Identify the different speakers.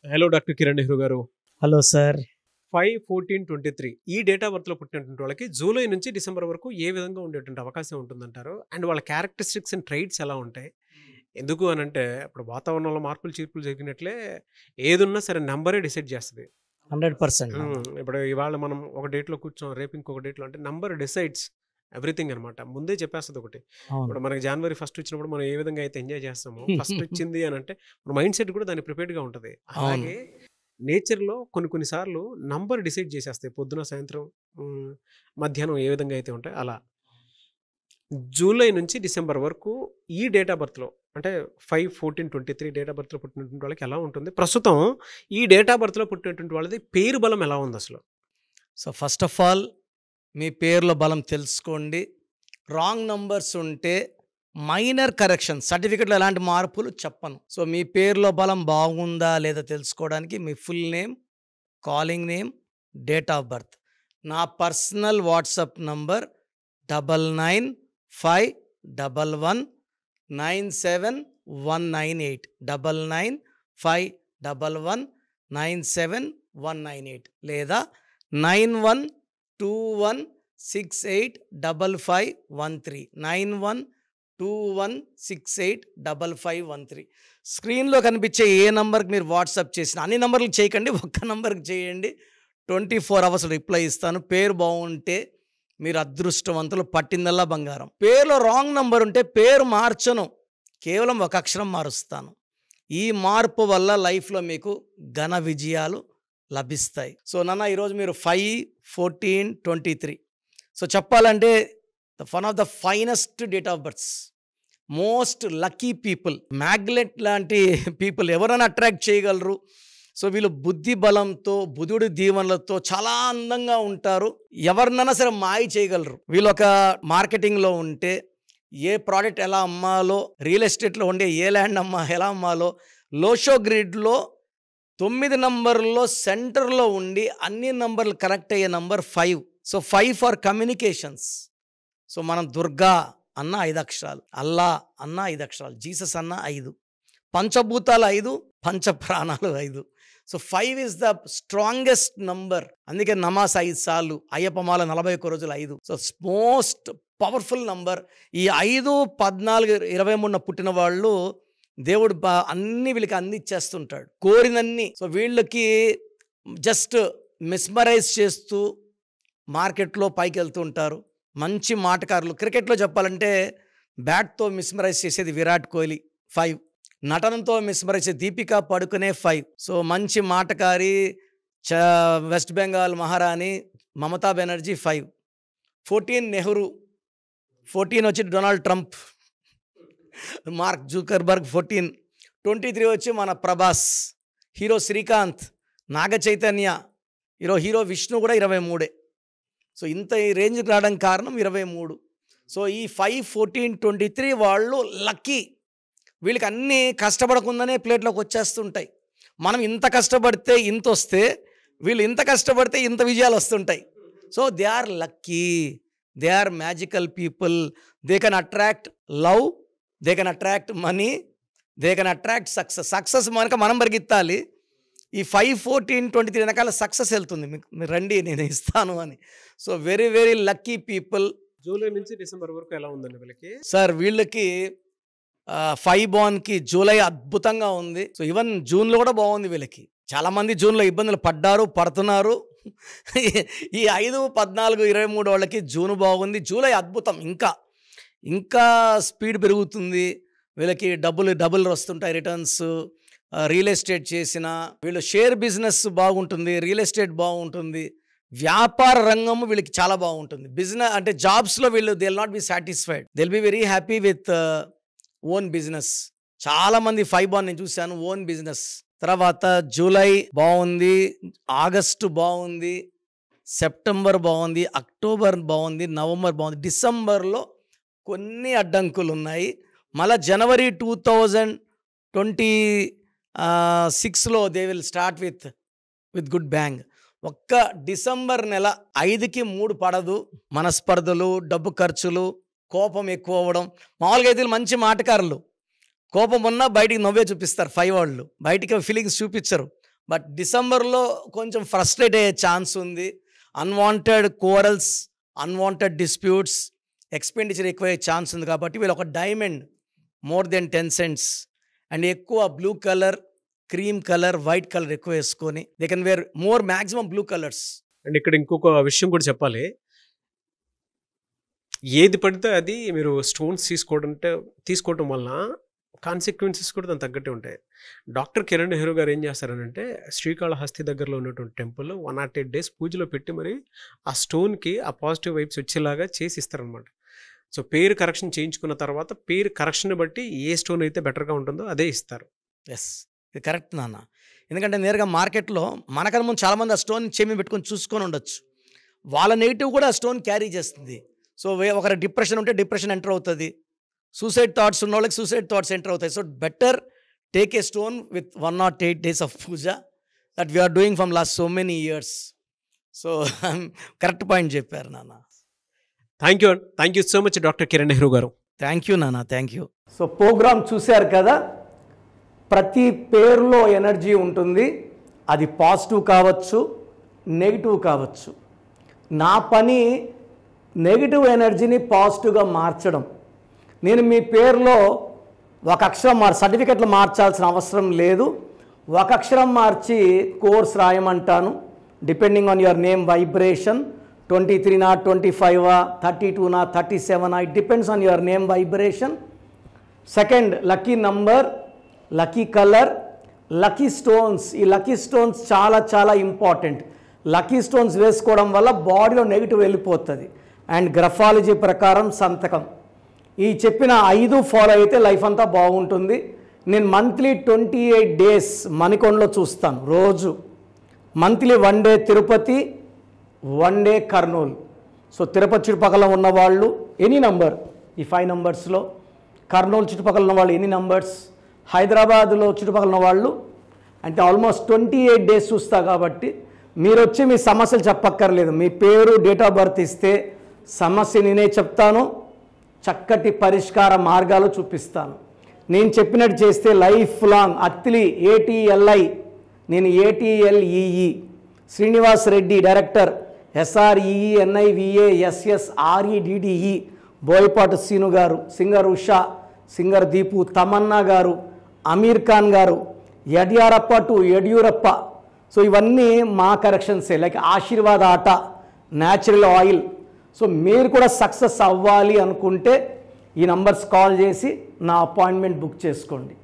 Speaker 1: Hello doctor Kiran Nehru గారు.
Speaker 2: Hello sir.
Speaker 1: 5/14/23 ఈ date of బర్త్‌లో పుట్టినటువంటి వాళ్ళకి జూలై నుంచి డిసెంబర్ వరకు ఏ విధంగా ఉండేటువంటి అవకాశం ఉంటుందంటారు? అండ్ వాళ్ళ క్యారెక్టరిస్టిక్స్ అండ్ ట్రైట్స్ ఎలా ఉంటాయి? ఎందుకు అనంటే ఇప్పుడు వాతావరణంలో మార్పులు, చీర్పులు జరిగినట్లే ఏదున్నా సరే నంబరే డిసైడ్ చేస్తది.
Speaker 2: 100%
Speaker 1: ఇప్పుడు ఇవాళ మనం ఒక డేట్‌లో కూర్చోం, రేపు ఇంకొక డేట్‌లో అంటే నంబర్ డిసైడ్స్ ఎవ్రీథింగ్ అనమాట. ముందే చెప్పేస్తది ఒకటి.
Speaker 2: అవును.
Speaker 1: ఇప్పుడు మనకి జనవరి ఫస్ట్ వచ్చినప్పుడు మనం ఏ విధంగా అయితే ఎంజాయ్ చేస్తామో, ఫస్ట్ వచ్చింది అనంటే మన మైండ్ సెట్ కూడా దానికి ప్రిపేర్డ్‌గా ఉంటది.
Speaker 2: అవును.
Speaker 1: అలాగే నేచర్‌లో కొన్ని సార్లు నంబర్ డిసైడ్ చేసేస్తాయి. పొద్దున, సాయంత్రం, హ్మ్, మధ్యాహ్నం ఏ విధంగా అయితే ఉంటాయో అలా. జూలై నుంచి డిసెంబర్ వరకు ఈ డేట్ ఆఫ్ బర్త్‌లో అంటే 5/14/23 డేట్ ఆఫ్ బర్త్‌లో పుట్టినటువంటి వాళ్ళకి ఎలా ఉంటుంది? ప్రస్తుతం ఈ డేట్ ఆఫ్ బర్త్‌లో పుట్టినటువంటి వాళ్ళది పేరు బలం ఎలా ఉందసలు?
Speaker 2: సో ఫస్ట్ ఆఫ్ ఆల్ మీ పేర్ల బలం తెలుసుకోండి. రాంగ్ నంబర్స్ ఉంటే మైనర్ కరెక్షన్, సర్టిఫికెట్లో ఎలాంటి మార్పులు చెప్పను. సో మీ పేర్లో బలం బాగుందా లేదా తెలుసుకోవడానికి మీ full name, calling name, date of birth. నా పర్సనల్ వాట్సాప్ నంబర్ 9951197198 9951197198 లేదా 9121685513 9121685513. స్క్రీన్లో కనిపించే ఏ నంబర్కి మీరు వాట్సాప్ చేసిన అన్ని నంబర్లకు చేయకండి, ఒక్క నంబర్కి చేయండి. 24 అవర్స్ రిప్లై ఇస్తాను. పేరు బాగుంటే మీరు అదృష్టవంతులు, పట్టిందల్లా బంగారం. పేరులో రాంగ్ నంబర్ ఉంటే పేరు మార్చను, కేవలం ఒక అక్షరం మారుస్తాను. ఈ మార్పు వల్ల లైఫ్లో మీకు ఘన విజయాలు లభిస్తాయి. సో నాన్న ఈరోజు మీరు 5/14/23 సో చెప్పాలంటే one of the finest date of births, most lucky people, magnet లాంటి పీపుల్ ఎవరైనా అట్రాక్ట్ చేయగలరు. సో వీళ్ళు బుద్ధి బలంతో, బుధుడి దీవెనలతో చాలా అందంగా ఉంటారు. ఎవరినైనా సరే మాయ చేయగలరు. వీళ్ళు ఒక మార్కెటింగ్లో ఉంటే ఏ ప్రోడక్ట్ ఎలా అమ్మాలో, రియల్ ఎస్టేట్లో ఉండే ఏ ల్యాండ్ ఎలా అమ్మాలో, లోషో గ్రిడ్లో 9 నంబర్లో సెంటర్లో ఉండి అన్ని నంబర్లు కరెక్ట్ అయ్యే number 5. So 5 for communications. So మనం దుర్గా అన్న 5 అక్షరాలు, అల్లా అన్న 5 అక్షరాలు, జీసస్ అన్న 5, పంచభూతాలు 5, పంచ ప్రాణాలు 5. So 5 is the strongest number. అందుకే నమాజ్ 5 సార్లు, అయ్యప్పమాల 41 రోజులు 5. So most powerful number. ఈ 5, 14, 23 పుట్టిన వాళ్ళు దేవుడు అన్ని వీళ్ళకి అందిచ్చేస్తుంటాడు, కోరినన్ని. సో వీళ్ళకి జస్ట్ మిస్మరైజ్ చేస్తూ మార్కెట్లో పైకి వెళ్తూ ఉంటారు. మంచి మాటకారులు. క్రికెట్లో చెప్పాలంటే బ్యాట్తో మిస్మరైజ్ చేసేది విరాట్ కోహ్లీ 5, నటనతో మిస్మరైజ్ చేసే దీపికా పడుకునే 5. సో మంచి మాటకారి వెస్ట్ బెంగాల్ మహారాణి మమతా బెనర్జీ 5. 14 నెహ్రూ, 14 వచ్చి డొనాల్డ్ ట్రంప్, మార్క్ జూకర్బర్గ్ 14. 23 వచ్చి మన ప్రభాస్, హీరో శ్రీకాంత్, నాగ చైతన్య, హీరో విష్ణు కూడా 23. సో ఇంత ఈ రేంజ్కి రావడం కారణం 23. సో ఈ 5/14/23 వాళ్ళు లక్కీ. వీళ్ళకి అన్నీ కష్టపడకుండానే ప్లేట్లోకి వచ్చేస్తుంటాయి. మనం ఇంత కష్టపడితే ఇంత వస్తే, వీళ్ళు ఇంత కష్టపడితే ఇంత విజయాలు వస్తుంటాయి. So they are lucky, they are magical people. They can attract love, they can attract money, they can attract success మనం పరిగెత్తాలి. ఈ 5/14/23 వెనకాల సక్సెస్ వెళ్తుంది. మీరు రండి నేను ఇస్తాను అని. So very very lucky people.
Speaker 1: July నుంచి డిసెంబర్ వరకు ఎలా ఉందండి వీళ్ళకి?
Speaker 2: సార్ వీళ్ళకి 5 బాన్కి జూలై అద్భుతంగా ఉంది. సో ఈవెన్ జూన్లో కూడా బాగుంది వీళ్ళకి. చాలామంది జూన్లో ఇబ్బందులు పడుతున్నారు. ఈ 5, 14, 23 వాళ్ళకి జూన్ బాగుంది. జూలై అద్భుతం. ఇంకా స్పీడ్ పెరుగుతుంది. వీళ్ళకి డబ్బులు వస్తుంటాయి, రిటర్న్స్. రియల్ ఎస్టేట్ చేసిన వీళ్ళు, షేర్ బిజినెస్ బాగుంటుంది, రియల్ ఎస్టేట్ బాగుంటుంది, వ్యాపార రంగము వీళ్ళకి చాలా బాగుంటుంది. బిజినెస్ అంటే జాబ్స్లో వీళ్ళు they will not be satisfied, they will be very happy with own business. చాలామంది 5 బాన్ నేను చూశాను ఓన్ బిజినెస్. తర్వాత జూలై బాగుంది, ఆగస్టు బాగుంది, సెప్టెంబర్ బాగుంది, అక్టోబర్ బాగుంది, నవంబర్ బాగుంది. డిసెంబర్లో కొన్ని అడ్డంకులు ఉన్నాయి. మళ్ళీ జనవరి 2026లో they will start with good bang. ఒక్క డిసెంబర్ నెల 5కి 3 పడదు. మనస్పర్ధలు, డబ్బు ఖర్చులు, కోపం ఎక్కువ అవ్వడం. మామూలుగా అయితే మంచి మాటకారులు, కోపం ఉన్నా బయటికి నవ్వే చూపిస్తారు. 5 వాళ్ళు బయటికి ఫీలింగ్స్ చూపించరు. బట్ డిసెంబర్లో కొంచెం ఫ్రస్ట్రేట్ అయ్యే ఛాన్స్ ఉంది. Unwanted quarrels, unwanted disputes, expenditure ఎక్కువ అయ్యే ఛాన్స్ ఉంది. కాబట్టి వీళ్ళు ఒక diamond more than 10 cents and ఎక్కువ blue colour, cream colour, white colour ఎక్కువ వేసుకొని they can wear more maximum blue colours.
Speaker 1: And ఇక్కడ ఇంకొక విషయం కూడా చెప్పాలి, ఏది పడితే అది మీరు స్టోన్స్ తీసుకోవడం వలన కాన్సిక్వెన్సెస్ కూడా దానికి తగ్గట్టే ఉంటాయి. డాక్టర్ కిరణ్ నెహ్రూ గారు ఏం చేస్తారనంటే శ్రీకాళహస్తి దగ్గరలో ఉన్నటువంటి టెంపుల్ 108 days పూజలో పెట్టి మరి ఆ స్టోన్కి ఆ పాజిటివ్ వైబ్స్ వచ్చేలాగా చేసి ఇస్తారనమాట. సో పేరు కరెక్షన్ చేయించుకున్న తర్వాత పేరు కరెక్షన్ బట్టి ఏ స్టోన్ అయితే బెటర్గా ఉంటుందో అదే ఇస్తారు.
Speaker 2: ఎస్, ఇది కరెక్ట్ నాన్న. ఎందుకంటే నేరుగా మార్కెట్లో మనకన్నా ముందు చాలామంది ఆ స్టోన్ చెవి పెట్టుకొని చూసుకొని ఉండొచ్చు. వాళ్ళ నెగిటివ్ కూడా ఆ స్టోన్ క్యారీ చేస్తుంది. సో ఒకరి డిప్రెషన్ ఉంటే డిప్రెషన్ ఎంటర్ అవుతుంది, సూసైడ్ థాట్స్ ఉన్న వాళ్ళకి సూసైడ్ థాట్స్ ఎంటర్ అవుతాయి. So better take a stone with 108 days of puja that we are doing from last so many years. So correct point చెప్పారు నాన్న.
Speaker 1: Thank you so much doctor Kiran Nehru గారు.
Speaker 2: Thank you నాన్న, thank you. So program చూశారు కదా, ప్రతి పేరులో energy ఉంటుంది. అది పాజిటివ్ కావచ్చు, నెగిటివ్ కావచ్చు. నా పని నెగిటివ్ ఎనర్జీని పాజిటివ్గా మార్చడం. నేను మీ పేరులో ఒక అక్షరం సర్టిఫికెట్లు మార్చాల్సిన అవసరం లేదు. ఒక అక్షరం మార్చి కోర్స్ రాయమంటాను. Depending on your name vibration 23 25 32 37 it depends on your name vibration. Second, lucky number, lucky colour, lucky stones. ఈ లక్కీ స్టోన్స్ చాలా చాలా ఇంపార్టెంట్. లక్కీ స్టోన్స్ వేసుకోవడం వల్ల బాడీలో నెగిటివ్ వెళ్ళిపోతుంది. అండ్ గ్రఫాలజీ ప్రకారం సంతకం. ఈ చెప్పిన 5 ఫాలో అయితే లైఫ్ అంతా బాగుంటుంది. నేను మంత్లీ 28 days మణికొండలో చూస్తాను రోజు. Monthly 1 day Tirupati, 1 day Kurnool. So Tirupati చుట్టుపక్కల ఉన్నవాళ్ళు ఎనీ నంబర్, ఈ 5 numbers, కర్నూలు చుట్టుపక్కల ఉన్న వాళ్ళు ఎనీ నంబర్స్, హైదరాబాద్లో చుట్టుపక్కల ఉన్న వాళ్ళు అంటే ఆల్మోస్ట్ 28 days చూస్తా. కాబట్టి మీరు వచ్చి మీ సమస్యలు చెప్పక్కర్లేదు. మీ పేరు, డేట్ ఆఫ్ బర్త్ ఇస్తే సమస్య నేనే చెప్తాను, చక్కటి పరిష్కార మార్గాలు చూపిస్తాను. నేను చెప్పినట్టు చేస్తే లైఫ్ లాంగ్. అత్తిలి ATLI, నేను ATLEE, Srinivas Reddy director, SREENIVASSREDDE, Boyapati Seenu గారు, సింగర్ ఉషా, సింగర్ దీపు, తమన్నా గారు, అమీర్ ఖాన్ గారు, యడ్యూరప్ప. సో ఇవన్నీ మా కరెక్షన్సే. లైక్ ఆశీర్వాద్ ఆట, న్యాచురల్ ఆయిల్. సో మీరు కూడా సక్సెస్ అవ్వాలి అనుకుంటే ఈ నంబర్స్ కాల్ చేసి నా అపాయింట్మెంట్ బుక్ చేసుకోండి.